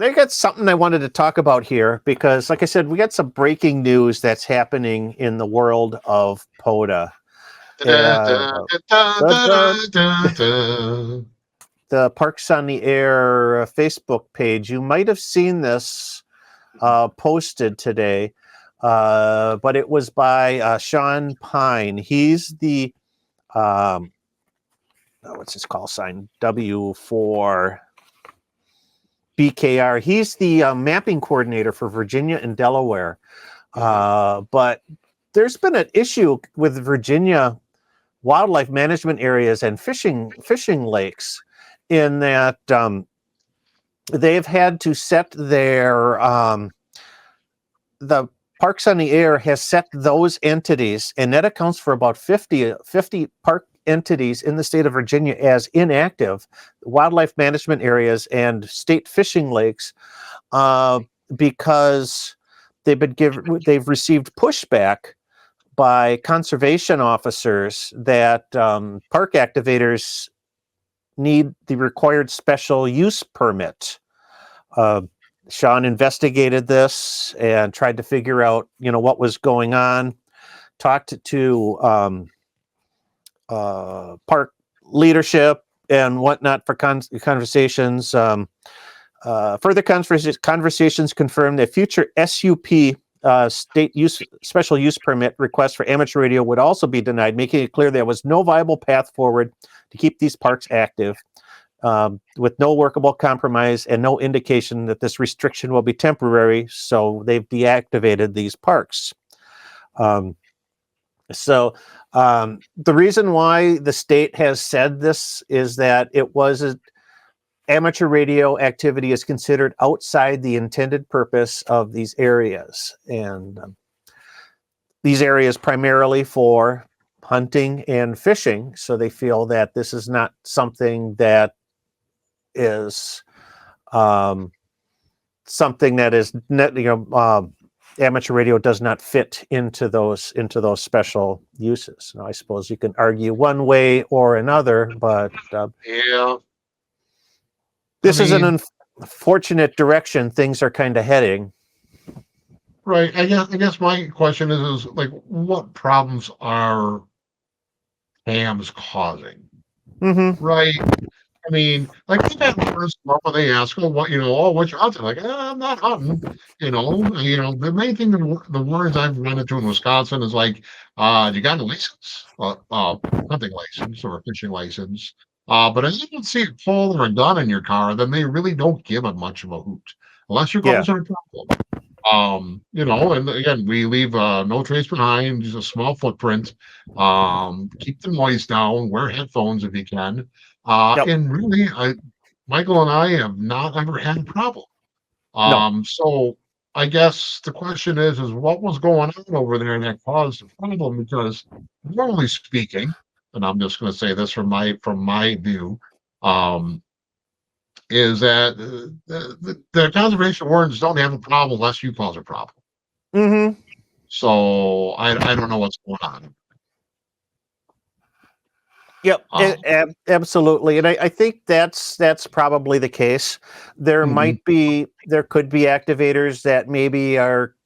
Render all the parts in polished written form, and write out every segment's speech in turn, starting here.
I got something I wanted to talk about here because, like I said, we got some breaking news that's happening in the world of POTA. Uh, the, Da-da-da-da-da-da-da. the Parks on the Air Facebook page, you might have seen this posted today, but it was by Sean Pine. He's the, what's his call sign? W4. BKR. He's the mapping coordinator for Virginia and Delaware. But there's been an issue with Virginia wildlife management areas and fishing lakes in that they've had to set their the Parks on the Air has set those entities, and that accounts for about 50 park entities in the state of Virginia as inactive wildlife management areas and state fishing lakes because they've received pushback by conservation officers that park activators need the required special use permit. Sean investigated this and tried to figure out, what was going on. Talked to park leadership and whatnot for conversations. Further conversations confirmed that future SUP state use special use permit requests for amateur radio would also be denied, making it clear there was no viable path forward to keep these parks active, with no workable compromise and no indication that this restriction will be temporary. So they've deactivated these parks. The reason why the state has said this is that it was amateur radio activity is considered outside the intended purpose of these areas, and these areas primarily for hunting and fishing. So they feel that this is not something that is amateur radio does not fit into those special uses. Now, I suppose you can argue one way or another, but Yeah. this is an unfortunate direction things are kind of heading. Right. I guess my question is like, what problems are hams causing? Mm-hmm. Right. I mean, like they got first up when they ask, "Oh, what you hunting?" Like, I'm not hunting. The main thing, the words I've run into in Wisconsin is like, you got a license, hunting license or a fishing license. But if you don't see a pole or a gun in your car, then they really don't give a much of a hoot, unless you're Yeah. causing a problem. And again, we leave no trace behind, just a small footprint. Keep the noise down, wear headphones if you can. Yep. And really, Michael and I have not ever had a problem. No. So I guess the question is what was going on over there that caused the problem? Because normally speaking, and I'm just going to say this from my view, um, is that the conservation wardens don't have a problem unless you cause a problem. Mm-hmm. So I don't know what's going on. Yep, Um, absolutely, and I think that's probably the case. There mhm, could be activators that maybe are,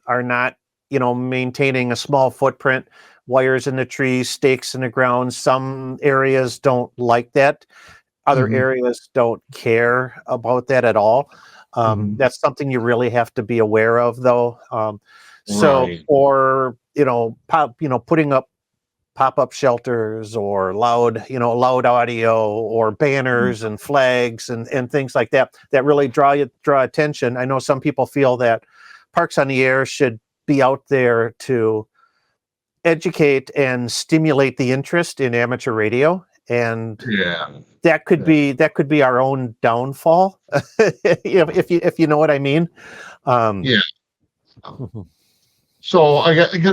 are not, maintaining a small footprint, wires in the trees, stakes in the ground. Some areas don't like that. Other mhm, areas don't care about that at all. mhm. That's something you really have to be aware of, though. Right. Or putting up pop-up shelters or loud audio or banners and flags and things like that really draw attention. I know some people feel that Parks on the Air should be out there to educate and stimulate the interest in amateur radio, and Yeah. that could Yeah. be our own downfall. If you know what I mean. um, Yeah. So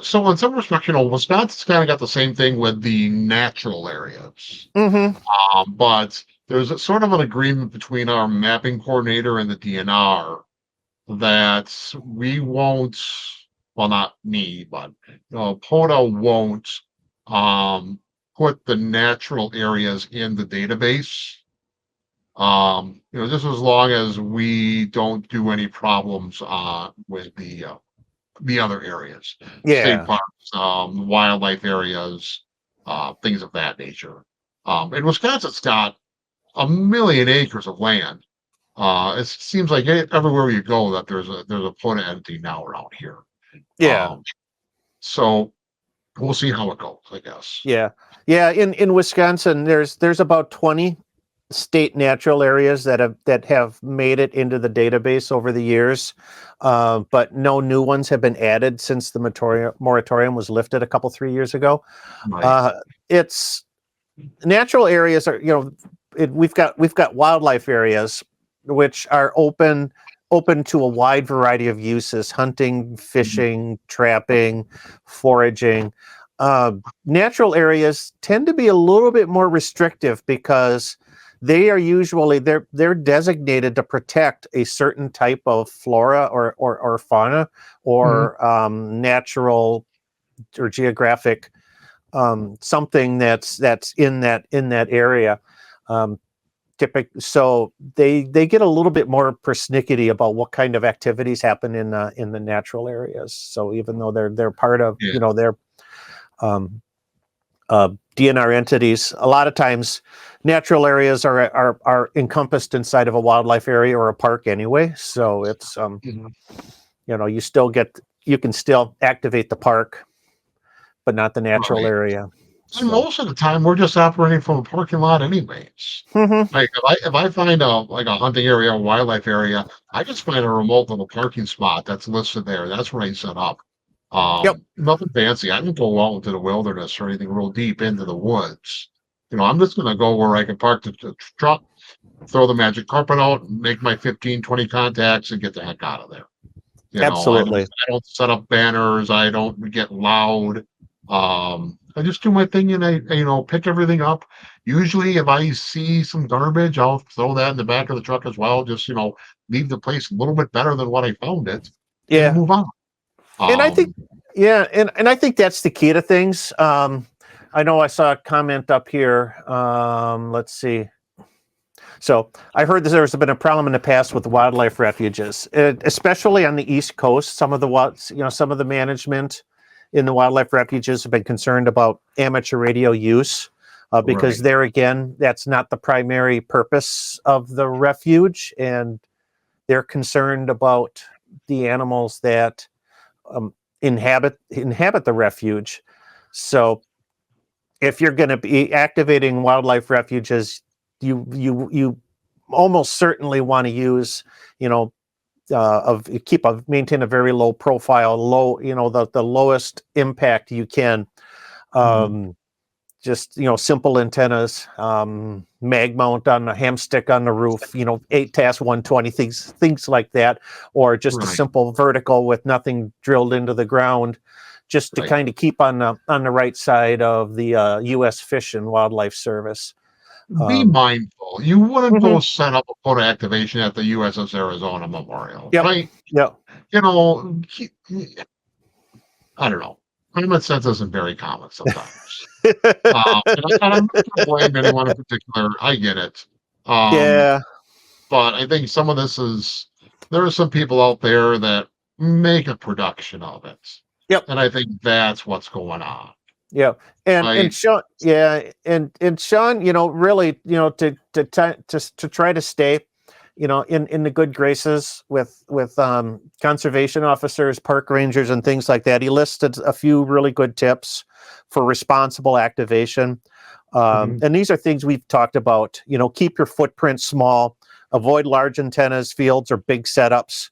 so in some respects, Wisconsin's kind of got the same thing with the natural areas. mm-hmm. But there's a sort of an agreement between our mapping coordinator and the DNR that we won't, well, not me, but POTA won't um, put the natural areas in the database Just as long as we don't do any problems with the other areas, state Yeah. parks, wildlife areas, things of that nature. And Wisconsin's got a million acres of land. It seems like everywhere you go that there's a POTA entity now around here. Yeah. So we'll see how it goes, I guess. Yeah. Yeah. In Wisconsin, there's about 20 state natural areas that have made it into the database over the years, but no new ones have been added since the moratorium was lifted a couple 3 years ago. Right. It's natural areas are we've got wildlife areas which are open to a wide variety of uses: hunting, fishing, trapping, foraging. Natural areas tend to be a little bit more restrictive because they are usually they're designated to protect a certain type of flora or fauna Mhm. or natural or geographic something that's in that area. So they get a little bit more persnickety about what kind of activities happen in the natural areas. So even though they're part of Yeah. their DNR entities, a lot of times natural areas are encompassed inside of a wildlife area or a park anyway. So it's Mhm. you can still activate the park, but not the natural Right. area. And So. most of the time, we're just operating from a parking lot, anyways. Mhm. Like if I find a hunting area, a wildlife area, I just find a remote little parking spot that's listed there. That's where I set up. Yep. Nothing fancy. I don't go out into the wilderness or anything real deep into the woods. I'm just gonna go where I can park the truck, throw the magic carpet out, make my 15, 20 contacts, and get the heck out of there. I don't Absolutely. I don't set up banners. I don't get loud. I just do my thing and I pick everything up. Usually, if I see some garbage, I'll throw that in the back of the truck as well. Just leave the place a little bit better than what I found it, and Yeah. move on. And I think, Um, yeah, and I think that's the key to things. I know I saw a comment up here. Let's see. So I heard that there's been a problem in the past with wildlife refuges, especially on the East Coast. Some of the management in the wildlife refuges have been concerned about amateur radio use because right, there again, that's not the primary purpose of the refuge, and they're concerned about the animals that um, inhabit the refuge. So if you're going to be activating wildlife refuges, you almost certainly want to use, maintain a very low profile, the lowest impact you can. mhm, Um, just simple antennas, mag mount on the ham stick on the roof, 8TAS 120, things like that, or just a right, simple vertical with nothing drilled into the ground, just to right. kind of keep on the right side of the U.S. Fish and Wildlife Service. Be Um, mindful. You wouldn't go mhm. set up a photo activation at the USS Arizona Memorial, Yep. right? Yep. You know, I don't know. Common sense isn't very common sometimes. And I'm not gonna blame anyone in particular. I get it. Um, Yeah. but I think some of this is there are some people out there that make a production of it. Yep. And I think that's what's going on. Yeah, and Right? Sean, yeah, and Sean, really, to try to stay, in the good graces with conservation officers, park rangers, and things like that. He listed a few really good tips for responsible activation, Mhm. and these are things we've talked about. Keep your footprint small, avoid large antennas, fields, or big setups.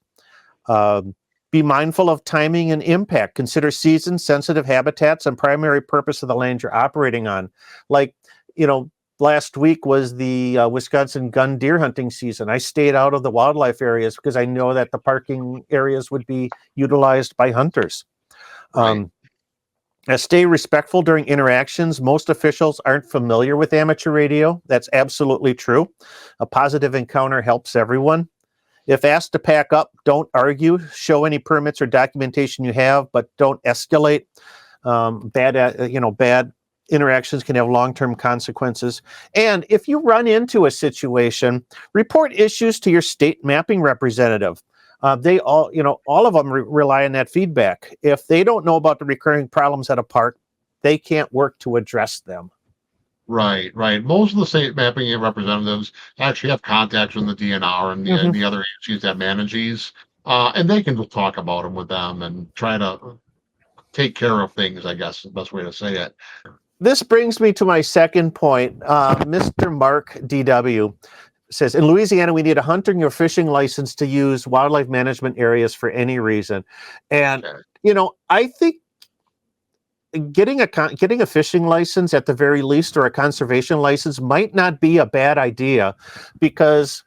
Um, be mindful of timing and impact. Consider season sensitive habitats and primary purpose of the land you're operating on. Like, last week was the Wisconsin gun deer hunting season. I stayed out of the wildlife areas because I know that the parking areas would be utilized by hunters. Right. Um, Stay respectful during interactions. Most officials aren't familiar with amateur radio. That's absolutely true. A positive encounter helps everyone. If asked to pack up, don't argue. Show any permits or documentation you have, but don't escalate. Bad interactions can have long-term consequences. And if you run into a situation, report issues to your state mapping representative. They all, all of them rely on that feedback. If they don't know about the recurring problems at a park, they can't work to address them. Right, right. Most of the state mapping representatives actually have contacts with the DNR and the other agencies that manage these, and they can just talk about them with them and try to take care of things, I guess is the best way to say it. This brings me to my second point. Mr. Mark DW says, in Louisiana, we need a hunting or fishing license to use wildlife management areas for any reason. And, I think getting a fishing license at the very least, or a conservation license, might not be a bad idea, because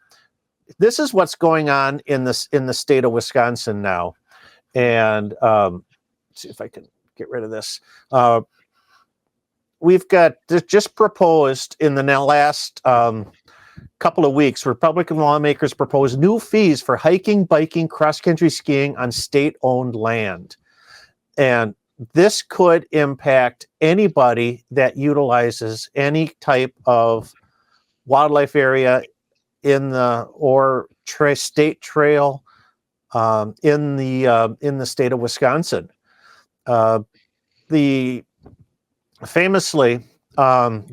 this is what's going on in the state of Wisconsin now. And let's see if I can get rid of this. We've got just proposed in the last couple of weeks, Republican lawmakers proposed new fees for hiking, biking, cross-country skiing on state-owned land. And this could impact anybody that utilizes any type of wildlife area in the state trail in the state of Wisconsin. Famously,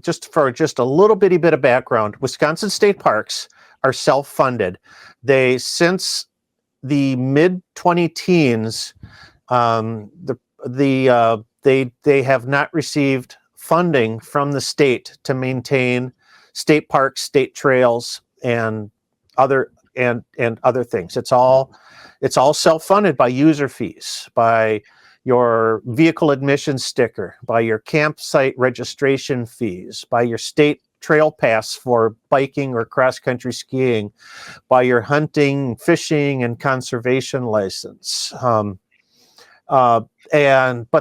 just a little bitty bit of background, Wisconsin state parks are self-funded. Since the mid 2010s, they have not received funding from the state to maintain state parks, state trails, and other things. It's all self-funded by user fees, by your vehicle admission sticker, by your campsite registration fees, by your state trail pass for biking or cross-country skiing, by your hunting, fishing, and conservation license. But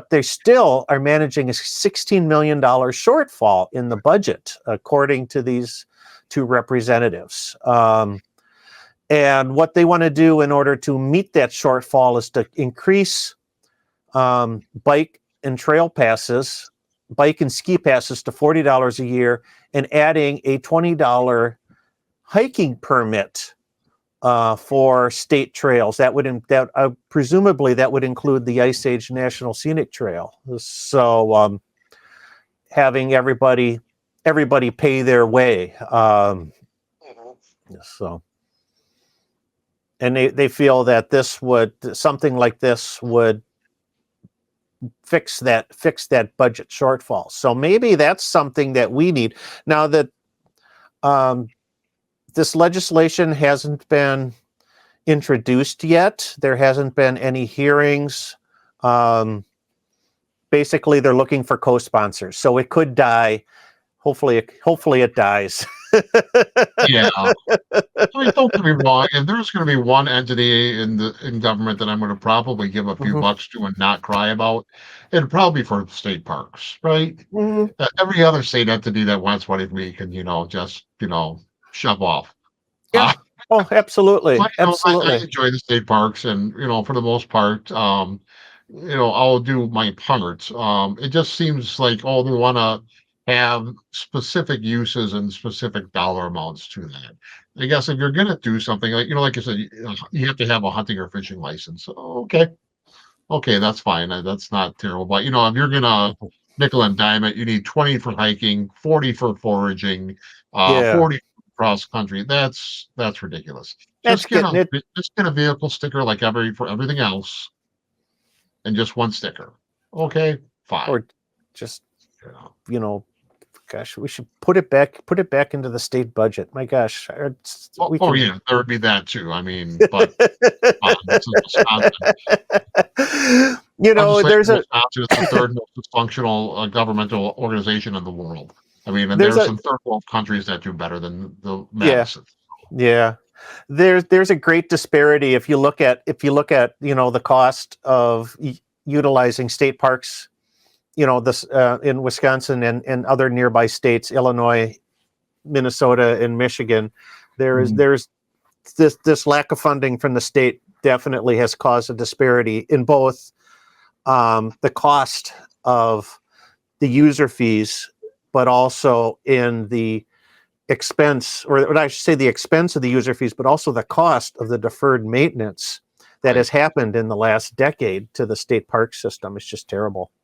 they still are managing a $16 million shortfall in the budget, according to these two representatives. And what they want to do in order to meet that shortfall is to increase bike and ski passes to $40 a year, and adding a $20 hiking permit for state trails. Presumably that would include the Ice Age National Scenic Trail. So having everybody pay their way. So, and they feel that something like this would fix that budget shortfall. So maybe that's something that we need now that this legislation hasn't been introduced yet. There hasn't been any hearings. Basically, they're looking for co-sponsors, so it could die. Hopefully it dies. Yeah. I mean, don't get me wrong. If there's going to be one entity in government that I'm going to probably give a few bucks to and not cry about, it'd probably be for state parks, right? Every other state entity that wants money from me can, just shove off. Yeah. Oh, absolutely. I enjoy the state parks, and for the most part, I'll do my parts. It just seems like they want to have specific uses and specific dollar amounts to that. I guess if you're going to do something like you said, you have to have a hunting or fishing license. Okay, that's fine. That's not terrible. But if you're going to nickel and dime it, you need 20 for hiking, 40 for foraging, 40 cross country. That's ridiculous. Just get a vehicle sticker like for everything else, and just one sticker. Okay, fine. Or just gosh, we should put it back into the state budget. My gosh. Yeah, there would be that too. I mean, but Wisconsin. There's Wisconsin is the third most dysfunctional governmental organization in the world. I mean, and there's some third world countries that do better than the Madison. Yeah. There's a great disparity if you look at the cost of utilizing state parks, this in Wisconsin and other nearby states, Illinois, Minnesota, and Michigan. There's this lack of funding from the state definitely has caused a disparity in both the cost of the user fees, but also in the expense, or I should say the expense of the user fees, but also the cost of the deferred maintenance that has happened in the last decade to the state park system. It's just terrible.